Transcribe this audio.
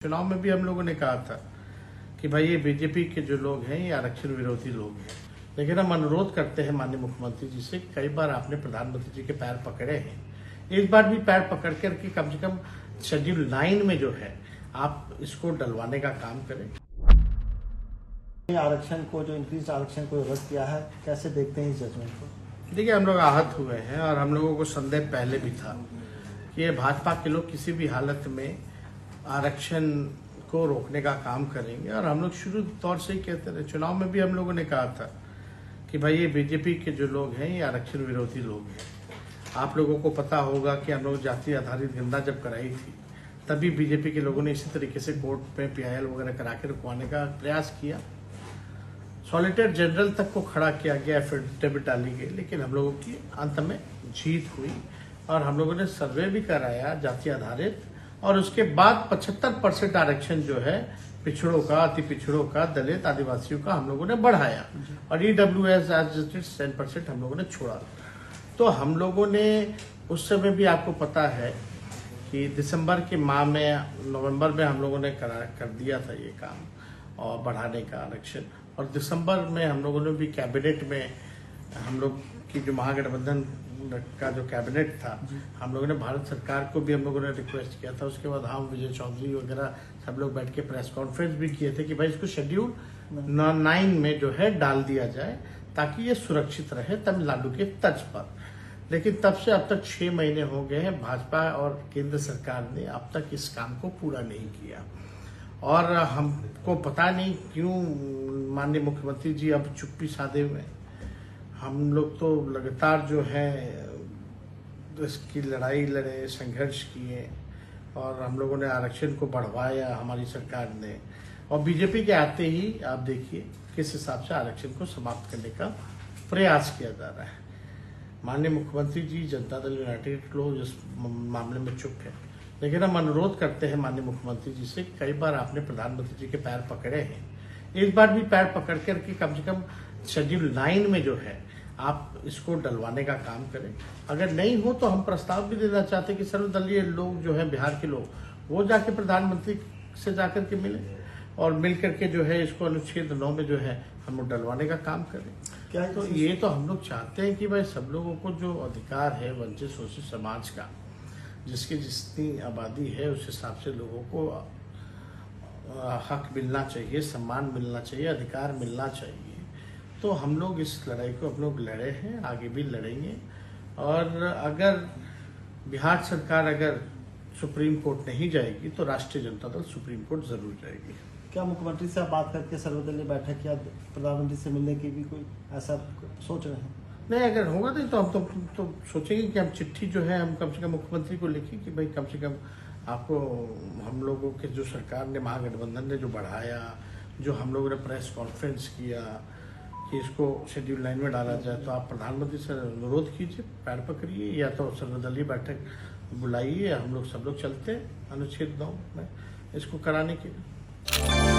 चुनाव में भी हम लोगों ने कहा था कि भाई ये बीजेपी के जो लोग हैं ये आरक्षण विरोधी लोग हैं। लेकिन हम अनुरोध करते हैं माननीय मुख्यमंत्री जी से, कई बार आपने प्रधानमंत्री जी के पैर पकड़े हैं, इस बार भी पैर पकड़ करके कम से कम शेड्यूल 9 में जो है आप इसको डलवाने का काम करें। आरक्षण को जो इंक्रीज आरक्षण को रद्द किया है, कैसे देखते हैं इस जजमेंट को? देखिए, हम लोग आहत हुए हैं और हम लोगों को संदेह पहले भी था कि ये भाजपा के लोग किसी भी हालत में आरक्षण को रोकने का काम करेंगे। और हम लोग शुरू तौर से ही कहते रहे, चुनाव में भी हम लोगों ने कहा था कि भाई ये बीजेपी के जो लोग हैं ये आरक्षण विरोधी लोग हैं। आप लोगों को पता होगा कि हम लोग जाति आधारित गणना जब कराई थी तभी बीजेपी के लोगों ने इसी तरीके से कोर्ट में PIL वगैरह करा के रुकवाने का प्रयास किया। सॉलिसिटर जनरल तक को खड़ा किया गया, एफिडेविट डाली गई, लेकिन हम लोगों की अंत में जीत हुई और हम लोगों ने सर्वे भी कराया जाति आधारित, और उसके बाद 75% आरक्षण जो है पिछड़ों का, अति पिछड़ों का, दलित, आदिवासियों का हम लोगों ने बढ़ाया और EWS 10% हम लोगों ने छोड़ा। तो हम लोगों ने उस समय भी, आपको पता है कि दिसंबर के माह में, नवंबर में हम लोगों ने कर दिया था ये काम और बढ़ाने का आरक्षण। और दिसंबर में हम लोगों ने भी कैबिनेट में, हम लोग की जो महागठबंधन का जो कैबिनेट था, हम लोगों ने भारत सरकार को भी हम लोगों ने रिक्वेस्ट किया था। उसके बाद हम विजय चौधरी वगैरह सब लोग बैठ के प्रेस कॉन्फ्रेंस भी किए थे कि भाई इसको शेड्यूल 9 में जो है डाल दिया जाए ताकि ये सुरक्षित रहे तमिलनाडु के तर्ज पर। लेकिन तब से अब तक 6 महीने हो गए हैं, भाजपा और केंद्र सरकार ने अब तक इस काम को पूरा नहीं किया। और हमको पता नहीं क्यों माननीय मुख्यमंत्री जी अब चुप्पी साधे हुए। हम लोग तो लगातार जो है इसकी लड़ाई लड़े, संघर्ष किए और हम लोगों ने आरक्षण को बढ़वाया हमारी सरकार ने। और बीजेपी के आते ही आप देखिए किस हिसाब से आरक्षण को समाप्त करने का प्रयास किया जा रहा है। माननीय मुख्यमंत्री जी, जनता दल यूनाइटेड लोग इस मामले में चुप है, लेकिन हम अनुरोध करते हैं माननीय मुख्यमंत्री जी से, कई बार आपने प्रधानमंत्री जी के पैर पकड़े हैं, इस बार भी पैर पकड़ करके कम से कम शेड्यूल 9 में जो है आप इसको डलवाने का काम करें। अगर नहीं हो तो हम प्रस्ताव भी देना चाहते हैं कि सर्वदलीय लोग जो है, बिहार के लोग, वो जाके प्रधानमंत्री से जाकर के मिले और मिल करके जो है इसको अनुच्छेद 9 में जो है हम लोग डलवाने का काम करें। क्या तो ये तो हम लोग चाहते हैं कि भाई सब लोगों को जो अधिकार है वंचित शोषित समाज का, जिसकी जितनी आबादी है उस हिसाब से लोगों को हक मिलना चाहिए, सम्मान मिलना चाहिए, अधिकार मिलना चाहिए। तो हम लोग इस लड़ाई को हम लोग लड़े हैं, आगे भी लड़ेंगे। और अगर बिहार सरकार अगर सुप्रीम कोर्ट नहीं जाएगी तो राष्ट्रीय जनता दल सुप्रीम कोर्ट जरूर जाएगी। क्या मुख्यमंत्री से आप बात करके सर्वदलीय बैठक या प्रधानमंत्री से मिलने की भी कोई ऐसा सोच रहे हैं? नहीं, अगर होगा तो हम तो सोचेंगे कि हम चिट्ठी जो है हम कम से कम मुख्यमंत्री को लिखें कि भाई कम से कम आपको हम लोगों के जो सरकार ने, महागठबंधन ने जो बढ़ाया, जो हम लोगों ने प्रेस कॉन्फ्रेंस किया कि इसको शेड्यूल 9 में डाला जाए, तो आप प्रधानमंत्री से अनुरोध कीजिए, पैर पकड़िए या तो सर्वदलीय बैठक बुलाइए, हम लोग सब लोग चलते हैं अनुच्छेद 9 में इसको कराने के लिए।